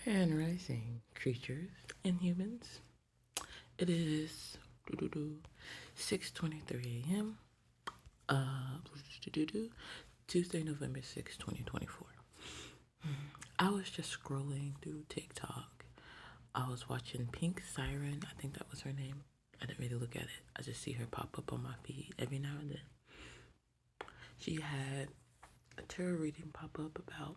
And rising creatures and humans. It is 6:23 a.m. Tuesday, November 6th, 2024. I was just scrolling through TikTok. I was watching Pink Siren. I think that was her name. I didn't really look at it. I just see her pop up on my feed every now and then. She had a tarot reading pop up about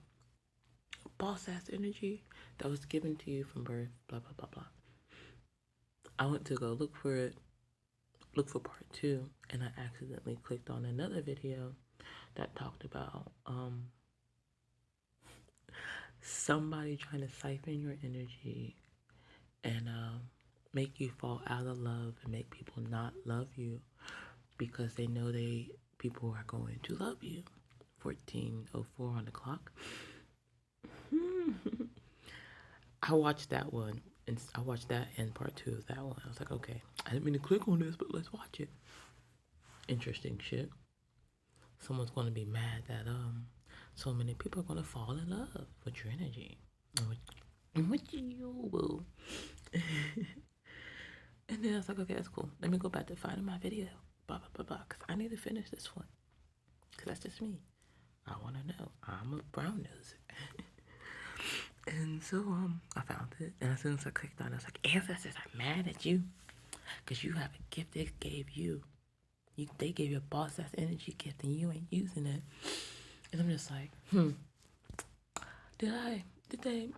boss ass energy that was given to you from birth, blah, blah, blah, blah. I went to go look for it, look for part two, and I accidentally clicked on another video that talked about somebody trying to siphon your energy and make you fall out of love and make people not love you because they know people are going to love you. 14:04 on the clock. I watched that one, and I watched that and part two of that one. I was like, okay, I didn't mean to click on this, but let's watch it. Interesting shit. Someone's going to be mad that so many people are going to fall in love with your energy and with you, boo. And then I was like, okay, that's cool. Let me go back to finding my video, blah blah blah blah, because I need to finish this one, because that's just me. I want to know. I'm a brown noser. And so I found it, and as soon as I clicked on it, I was like, ancestors are mad at you because you have a gift they gave you. They gave you a boss ass energy gift and you ain't using it. And I'm just like, did they?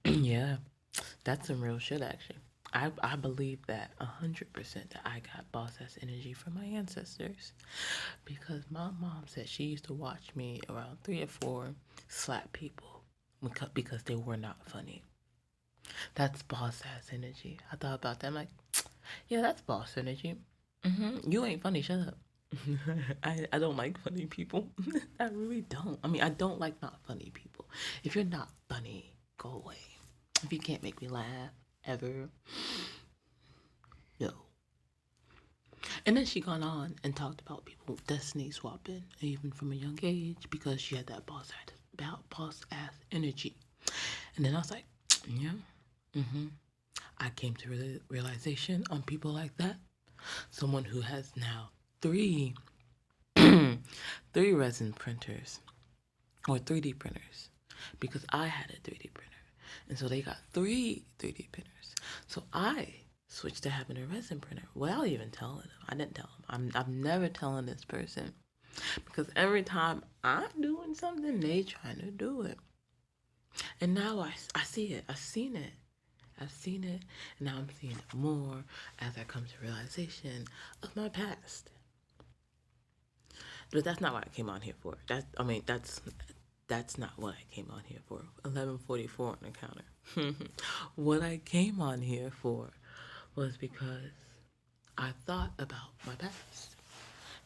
Yeah, that's some real shit actually. I believe that 100% that I got boss ass energy from my ancestors, because my mom said she used to watch me around 3 or 4 slap people because they were not funny. That's boss ass energy. I thought about that. I'm like, yeah, that's boss energy. You ain't funny. Shut up. I don't like funny people. I really don't. I mean, I don't like not funny people. If you're not funny, go away. If you can't make me laugh ever, no. And then she gone on and talked about people destiny swapping, even from a young age, because she had that boss ass energy. And then I was like, yeah, I came to realization on people like that. Someone who has now three resin printers or 3D printers, because I had a 3D printer. And so they got 3D printers. So I switched to having a resin printer without even telling them. I didn't tell them. I'm never telling this person, because every time I'm doing something, they trying to do it. And now I see it. I've seen it. And now I'm seeing it more as I come to realization of my past. But that's not what I came on here for. That's not what I came on here for. 11:44 on the counter. What I came on here for was because I thought about my past.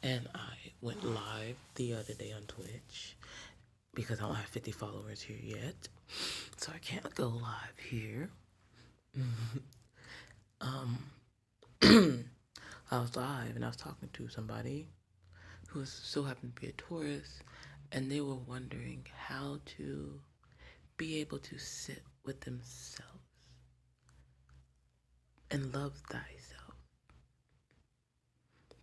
And I went live the other day on Twitch because I don't have 50 followers here yet. So I can't go live here. I was live and I was talking to somebody who so happened to be a Taurus, and they were wondering how to be able to sit with themselves and love thyself.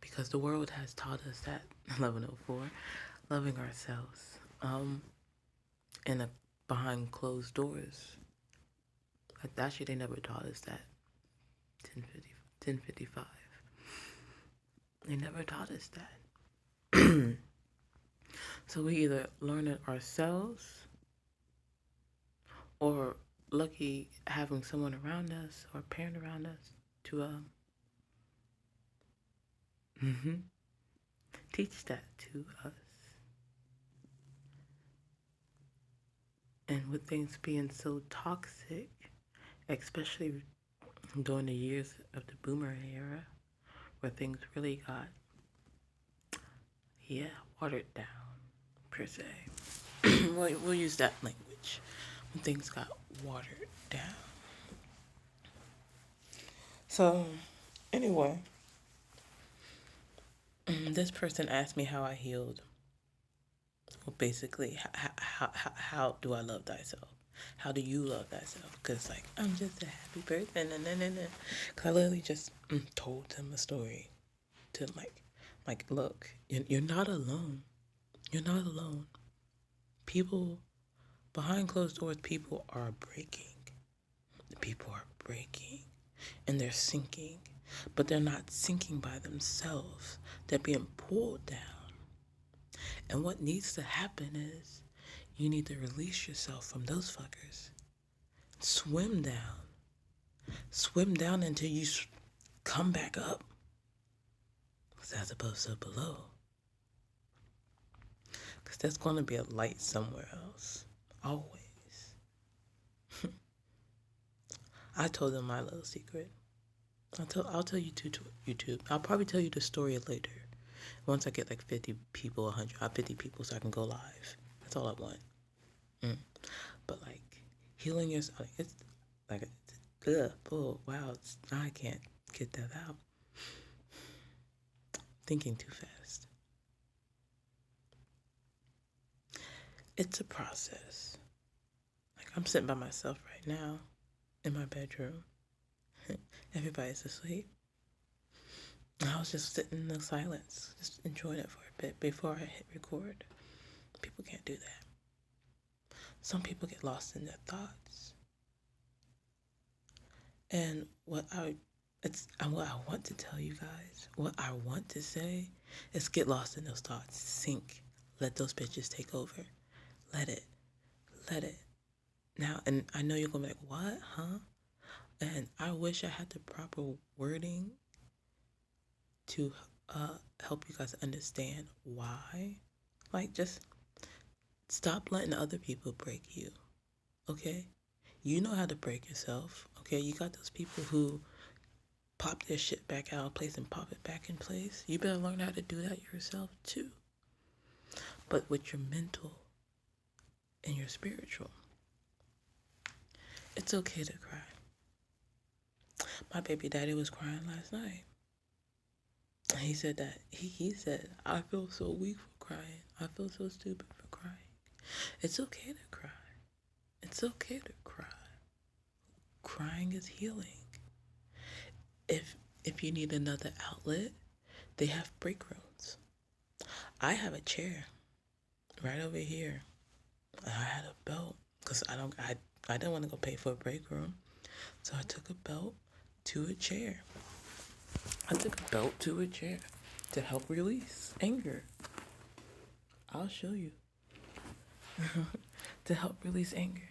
Because the world has taught us that, 11:04, loving ourselves, behind closed doors. Actually, they never taught us that. 10:55. They never taught us that. So we either learn it ourselves, or lucky having someone around us or a parent around us to teach that to us. And with things being so toxic, especially during the years of the boomer era, where things really got, watered down, per se. We'll use that language. When things got watered down. So, anyway, this person asked me how I healed basically, how do I love thyself? How do you love thyself? Because, like, I'm just a happy person. Because I literally just told him a story to, like, look, you're not alone. You're not alone. People, behind closed doors, people are breaking. People are breaking and they're sinking, but they're not sinking by themselves. They're being pulled down. And what needs to happen is you need to release yourself from those fuckers. Swim down. Swim down until you come back up. Because as above, so below. Because there's going to be a light somewhere else. Always. I told them my little secret. I'll tell you to YouTube. I'll probably tell you the story later. Once I get like 50 people, 100, 50 people so I can go live. That's all I want. But like healing yourself, it's like, ugh, oh, wow, I can't get that out. Thinking too fast. It's a process. Like I'm sitting by myself right now in my bedroom. Everybody's asleep. I was just sitting in the silence, just enjoying it for a bit before I hit record. People can't do that. Some people get lost in their thoughts. And what I want to tell you guys, what I want to say is get lost in those thoughts. Sink. Let those bitches take over. Let it. Let it. Now, and I know you're going to be like, what? Huh? And I wish I had the proper wording to help you guys understand why. Like, just stop letting other people break you. Okay? You know how to break yourself. Okay? You got those people who pop their shit back out of place and pop it back in place. You better learn how to do that yourself too. But with your mental and your spiritual. It's okay to cry. My baby daddy was crying last night. He said that he said, I feel so weak for crying. I feel so stupid for crying. It's okay to cry. It's okay to cry. Crying is healing. If you need another outlet, they have break rooms. I have a chair right over here. I had a belt because I didn't want to go pay for a break room. So I took a belt to a chair. To help release anger. I'll show you. To help release anger.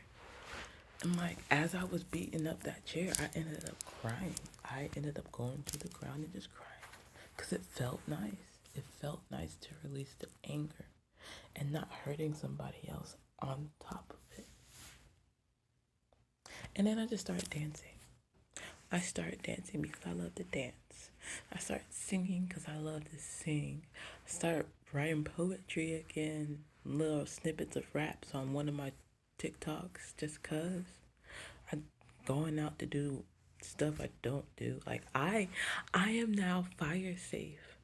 And like, as I was beating up that chair, I ended up crying. I ended up going to the ground and just crying. Because it felt nice. It felt nice to release the anger and not hurting somebody else on top of it. And then I just started dancing. I started dancing because I love to dance. I started singing because I love to sing. I started writing poetry again, little snippets of raps on one of my TikToks just because I'm going out to do stuff I don't do. Like I am now fire safe.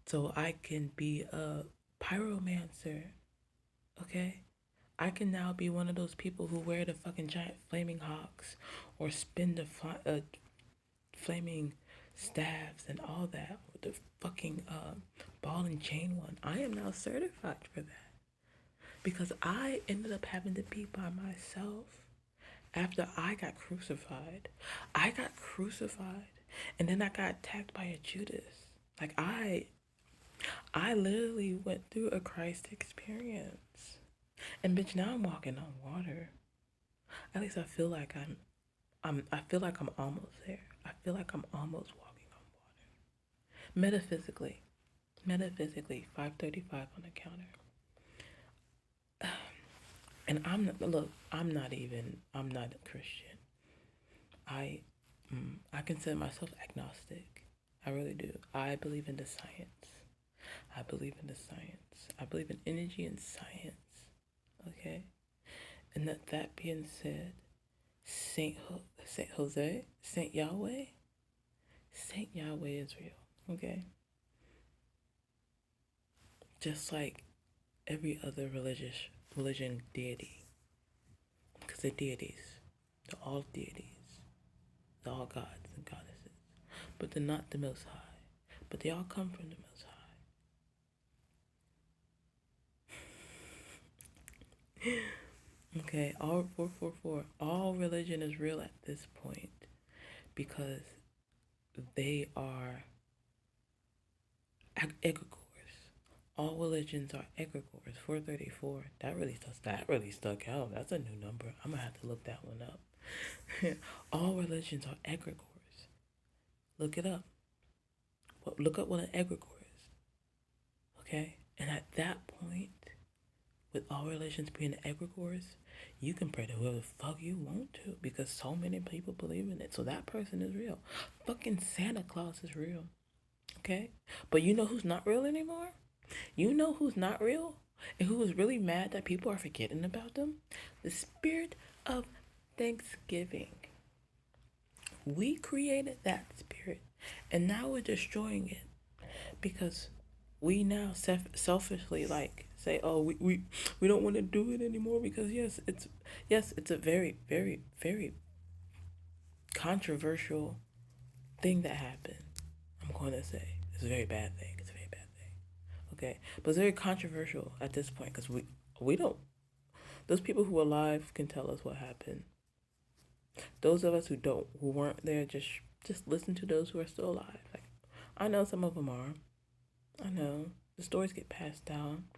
So I can be a pyromancer. Okay? I can now be one of those people who wear the fucking giant flaming hawks or spin the flaming staffs and all that with the fucking ball and chain one. I am now certified for that because I ended up having to be by myself after I got crucified. And then I got attacked by a Judas. Like I literally went through a Christ experience. And bitch, now I'm walking on water. At least I feel like I feel like I'm almost there. I feel like I'm almost walking on water. Metaphysically, 5:35 on the counter. And I'm not a Christian. I consider myself agnostic. I really do. I believe in the science. I believe in energy and science. Okay? And that being said, Saint Yahweh is real. Okay? Just like every other religion deity, because they're deities. They're all deities. They're all gods and goddesses. But they're not the Most High. But they all come from the Most High. Okay, all 444. All religion is real at this point because they are egregores. All religions are egregores. 434. That really stuck out. That's a new number. I'm gonna have to look that one up. All religions are egregores. Look it up. Look up what an egregore is. Okay? And at that point, with all religions being egregores, you can pray to whoever the fuck you want to because so many people believe in it. So that person is real. Fucking Santa Claus is real. Okay? But you know who's not real anymore? You know who's not real? And who is really mad that people are forgetting about them? The spirit of Thanksgiving. We created that spirit. And now we're destroying it because we now selfishly like say, oh, we don't want to do it anymore because it's a very, very, very controversial thing that happened. I'm going to say it's a very bad thing. It's a very bad thing. Okay, but it's very controversial at this point because we don't. Those people who are alive can tell us what happened. Those of us who weren't there, just listen to those who are still alive. Like, I know some of them are. I know the stories get passed down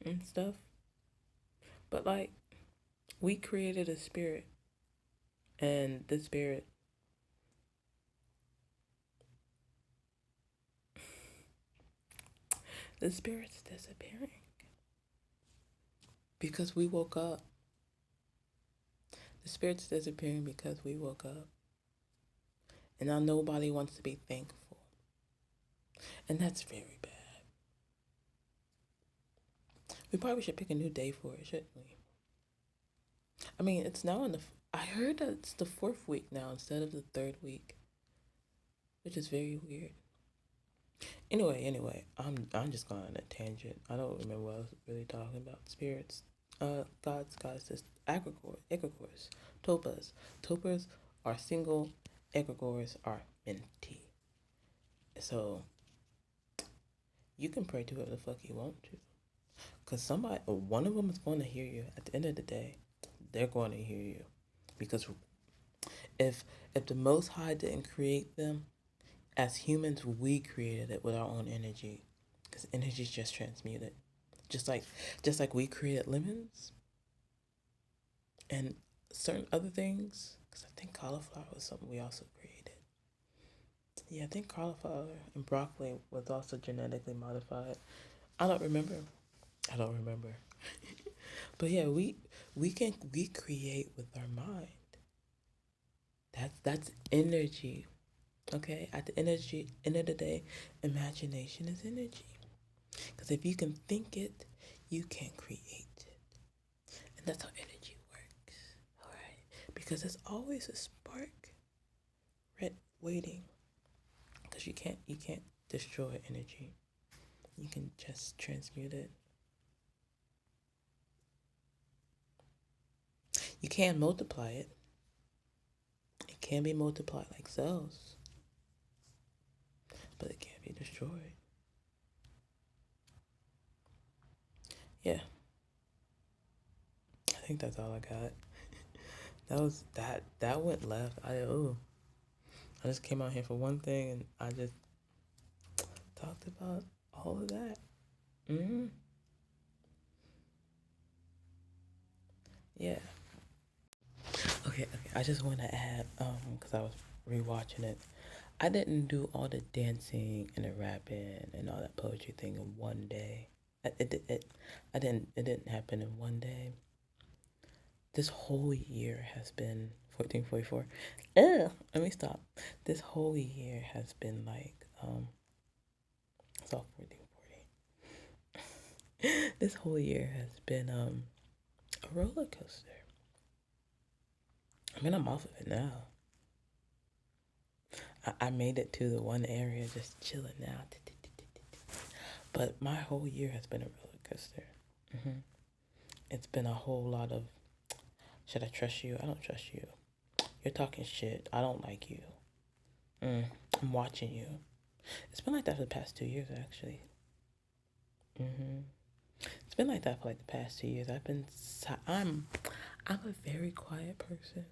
and stuff, but like, we created a spirit, and the spirit's disappearing because we woke up. The spirit's disappearing because we woke up. And now nobody wants to be thankful. And that's very bad. We probably should pick a new day for it, shouldn't we? I mean, it's now I heard that it's the 4th week now instead of the 3rd week, which is very weird. Anyway, I'm just going on a tangent. I don't remember what I was really talking about. Spirits, gods, goddesses, egregores, topas. Topas are single, egregores are minty. So you can pray to whoever the fuck you want to, cause one of them is going to hear you. At the end of the day, they're going to hear you, because if the Most High didn't create them, as humans, we created it with our own energy, because energy is just transmuted. Just like we created lemons and certain other things, because I think cauliflower was something we also created. Yeah, I think cauliflower and broccoli was also genetically modified. I don't remember. But yeah, we create with our mind. That's energy. Okay? At the end of the day, imagination is energy. Because if you can think it, you can create it. And that's how energy works. Alright? Because there's always a spark waiting. Because you can't destroy energy. You can just transmute it. You can multiply it. It can be multiplied like cells. But it can't be destroyed. Yeah. I think that's all I got. That went left. I just came out here for one thing and I just talked about all of that. Yeah. Okay. I just want to add, because I was rewatching it. I didn't do all the dancing and the rapping and all that poetry thing in one day. It didn't happen in one day. This whole year has been 1444. Let me stop. This whole year has been like it's all 1440. This whole year has been a roller coaster. I mean, I'm off of it now. I made it to the one area just chilling now. But my whole year has been a roller coaster. hmm It's been a whole lot of, should I trust you? I don't trust you. You're talking shit. I don't like you. Mm, I'm watching you. It's been like that for the past 2 years, actually. hmm It's been like that for like the past 2 years. I'm a very quiet person,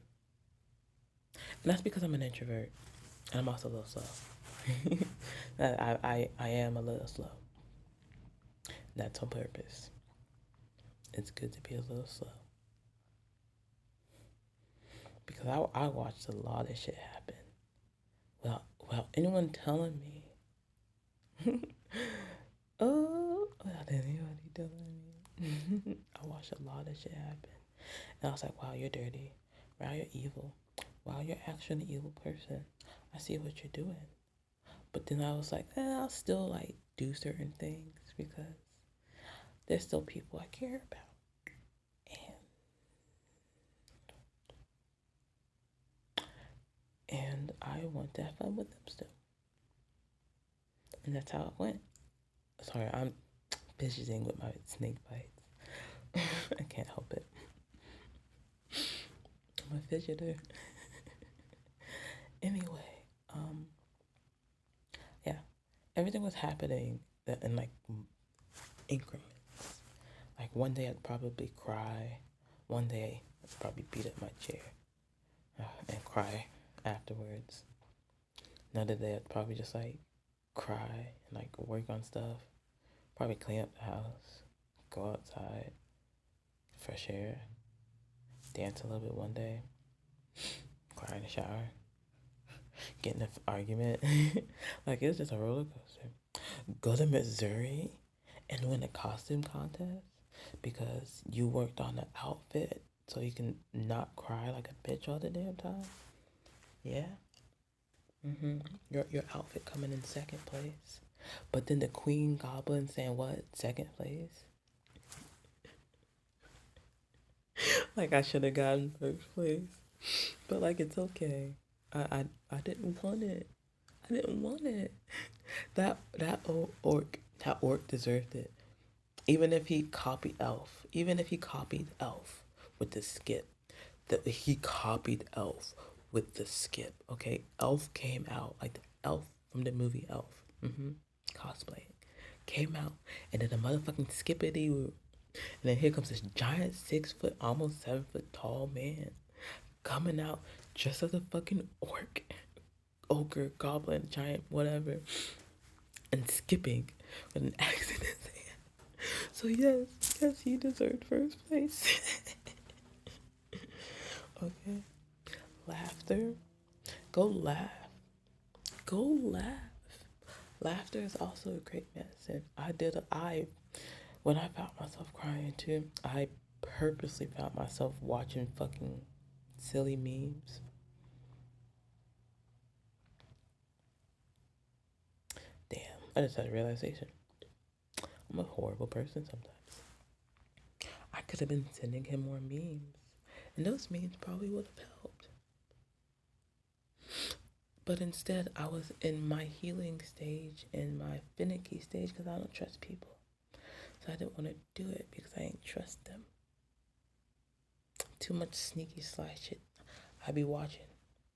and that's because I'm an introvert, and I'm also a little slow. I am a little slow. That's on purpose. It's good to be a little slow because I watched a lot of shit happen without anyone telling me. Oh, without anybody telling me. I watched a lot of shit happen. And I was like, wow, you're dirty. Wow, you're evil. Wow, you're actually an evil person. I see what you're doing. But then I was like, I'll still like do certain things because there's still people I care about. And I want to have fun with them still. And that's how it went. Sorry, I'm fidgeting with my snake bites. I can't help it. I'm a fidgeter. Anyway, um, yeah, everything was happening in like increments. Like one day I'd probably cry, one day I'd probably beat up my chair and cry afterwards. Another day I'd probably just like cry and like work on stuff, probably clean up the house, go outside, fresh air, dance a little bit one day, cry in the shower, get in an argument. Like it's just a roller coaster. Go to Missouri and win a costume contest because you worked on the outfit so you can not cry like a bitch all the damn time. Yeah. Your outfit coming in second place, but then the Queen Goblin saying what? Second place? Like I should have gotten first place, but like it's okay. I didn't want it. I didn't want it. That old orc, that orc deserved it. Even if he copied Elf, even if he copied Elf with the skip, that he copied Elf with the skip. Okay, Elf came out like the Elf from the movie Elf. Cosplaying came out, and then a motherfucking skippity, and then here comes this giant 6 foot, almost 7 foot tall man coming out just as a fucking orc, ogre, goblin, giant, whatever, and skipping with an axe in his hand. So yes, he deserved first place. Okay, laughter. Go laugh. Go laugh. Laughter is also a great medicine. When I found myself crying too, I purposely found myself watching fucking silly memes. Damn, I just had a realization. I'm a horrible person sometimes. I could have been sending him more memes, and those memes probably would have helped. But instead, I was in my healing stage, in my finicky stage, because I don't trust people. So I didn't want to do it because I ain't trust them. Too much sneaky sly shit I be watching.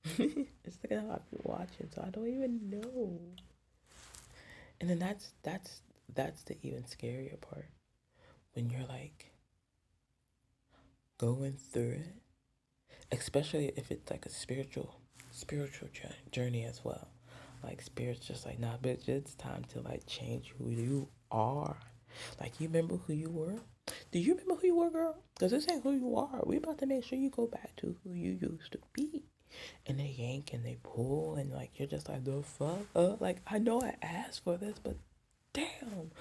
It's like how I be watching, so I don't even know. And then that's the even scarier part. When you're like going through it, especially if it's like a spiritual journey as well. Like spirit's just like, nah, bitch, it's time to like change who you are. Like you remember who you were? Do you remember who you were, girl? Because this ain't who you are. We about to make sure you go back to who you used to be. And they yank and they pull and like you're just like the fuck like I know I asked for this, but damn.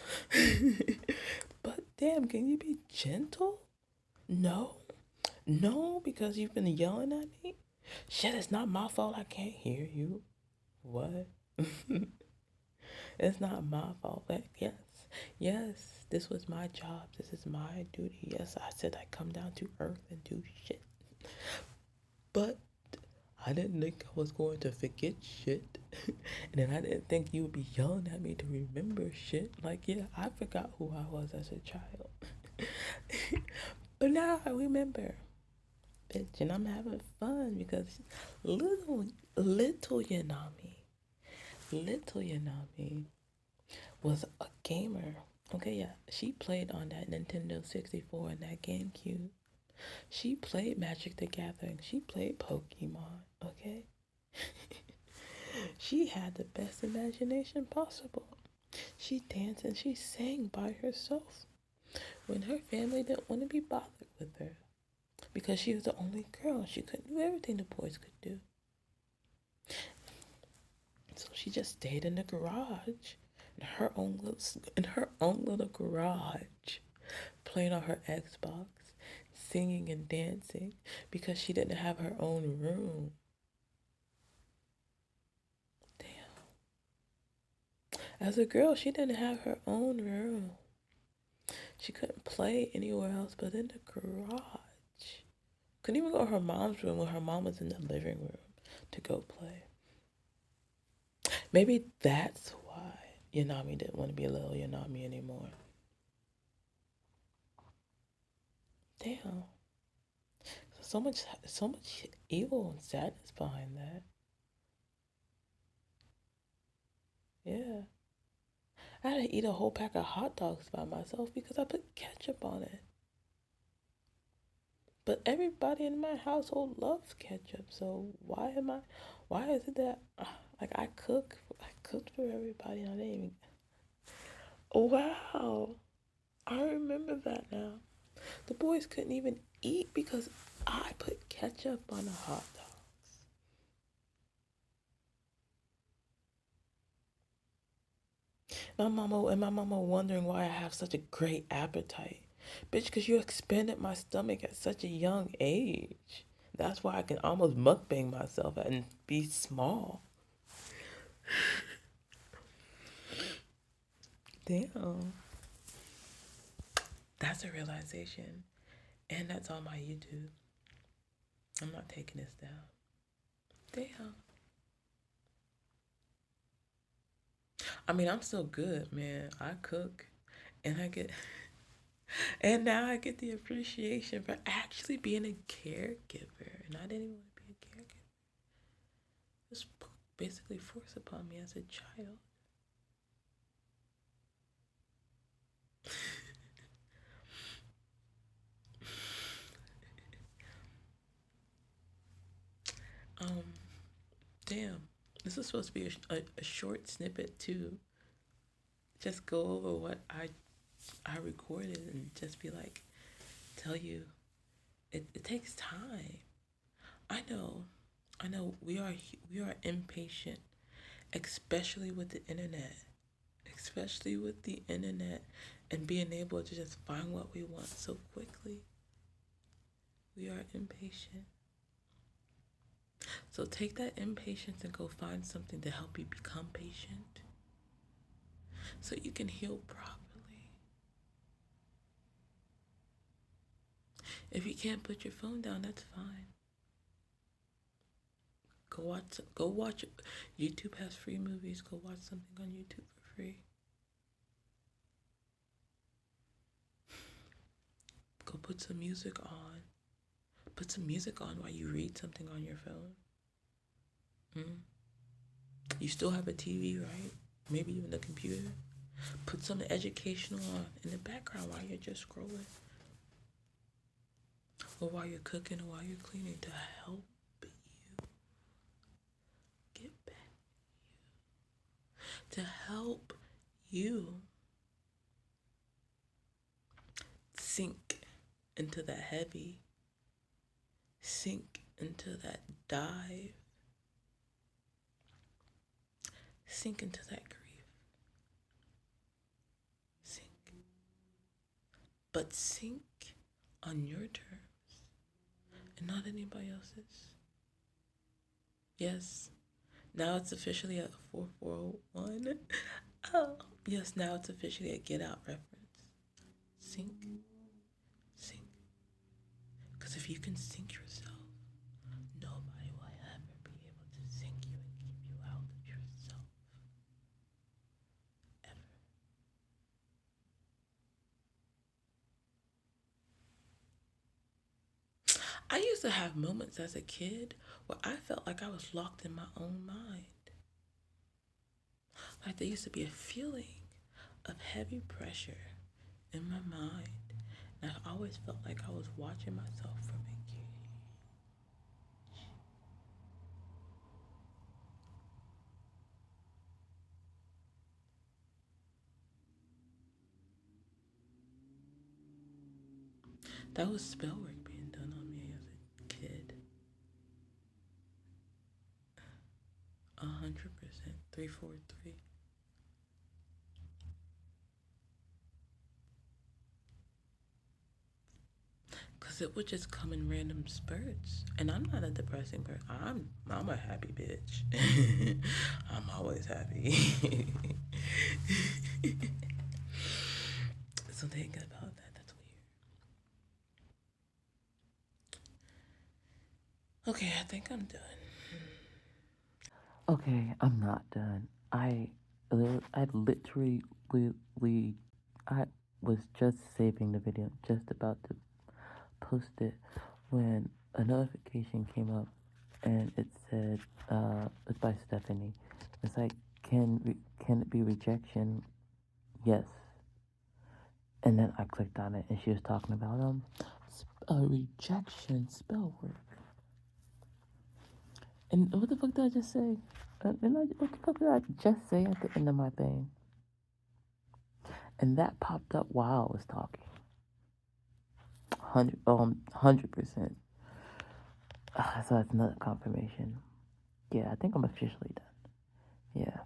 But damn, can you be gentle? No. No, because you've been yelling at me? Shit, it's not my fault I can't hear you. What? It's not my fault. But yes, this was my job. This is my duty. Yes, I said I come down to earth and do shit. But I didn't think I was going to forget shit. And then I didn't think you would be yelling at me to remember shit. Like, yeah, I forgot who I was as a child. But now I remember, bitch, and I'm having fun because little Yanami was a gamer. Okay, yeah, she played on that Nintendo 64 and that GameCube. She played Magic the Gathering. She played Pokemon. Okay, she had the best imagination possible. She danced and she sang by herself when her family didn't want to be bothered with her because she was the only girl. She couldn't do everything the boys could do. So she just stayed in the garage, in her own little garage, playing on her Xbox, singing and dancing because she didn't have her own room. Damn. As a girl, she didn't have her own room. She couldn't play anywhere else but in the garage. Couldn't even go to her mom's room when her mom was in the living room to go play. Maybe that's why Yanami didn't want to be a little Yanami anymore. Damn. So much evil and sadness behind that. Yeah. I had to eat a whole pack of hot dogs by myself because I put ketchup on it. But everybody in my household loves ketchup, so why is it that like I cooked for everybody and I didn't even. Wow, I remember that now. The boys couldn't even eat because I put ketchup on the hot dogs. My mama wondering why I have such a great appetite. Bitch, because you expanded my stomach at such a young age. That's why I can almost mukbang myself and be small. Damn. That's a realization. And that's on my YouTube. I'm not taking this down. Damn. I mean, I'm still good, man. I cook and I get and now I get the appreciation for actually being a caregiver. And I didn't even want to be a caregiver. It was basically forced upon me as a child. Um, damn. This is supposed to be a short snippet too. Just go over what I recorded and just be like, tell you, it takes time. I know, I know. We are impatient, especially with the internet, especially with the internet, and being able to just find what we want so quickly. We are impatient. So take that impatience and go find something to help you become patient, so you can heal properly. If you can't put your phone down, that's fine. Go watch. YouTube has free movies. Go watch something on YouTube for free. Go put some music on. Put some music on while you read something on your phone. Mm. You still have a TV, right? Maybe even a computer. Put something educational on in the background while you're just scrolling. Or while you're cooking or while you're cleaning to help you get back. To help you sink into that heavy, sink into that dive, sink into that grief. Sink. But sink on your terms and not anybody else's. Yes, now it's officially a 4401. Oh, yes, now it's officially a Get Out reference. Sink. Sink. Because if you can sink yourself, nobody will ever I used to have moments as a kid where I felt like I was locked in my own mind. Like there used to be a feeling of heavy pressure in my mind. And I always felt like I was watching myself from a cage. That was spell work being done on me as a kid. 100%. 343. Cause it would just come in random spurts, and I'm not a depressing person. I'm a happy bitch. I'm always happy. So thinking about that, that's weird. Okay, I think I'm done. Okay, I'm not done. I literally, I was just saving the video, just about to post it, when a notification came up, and it said, it's by Stephanie. It's like, can it be rejection? Yes. And then I clicked on it, and she was talking about rejection spell work. And what the fuck did I just say? What the fuck did I just say at the end of my thing? And that popped up while I was talking. 100%. So that's another confirmation. Yeah, I think I'm officially done. Yeah.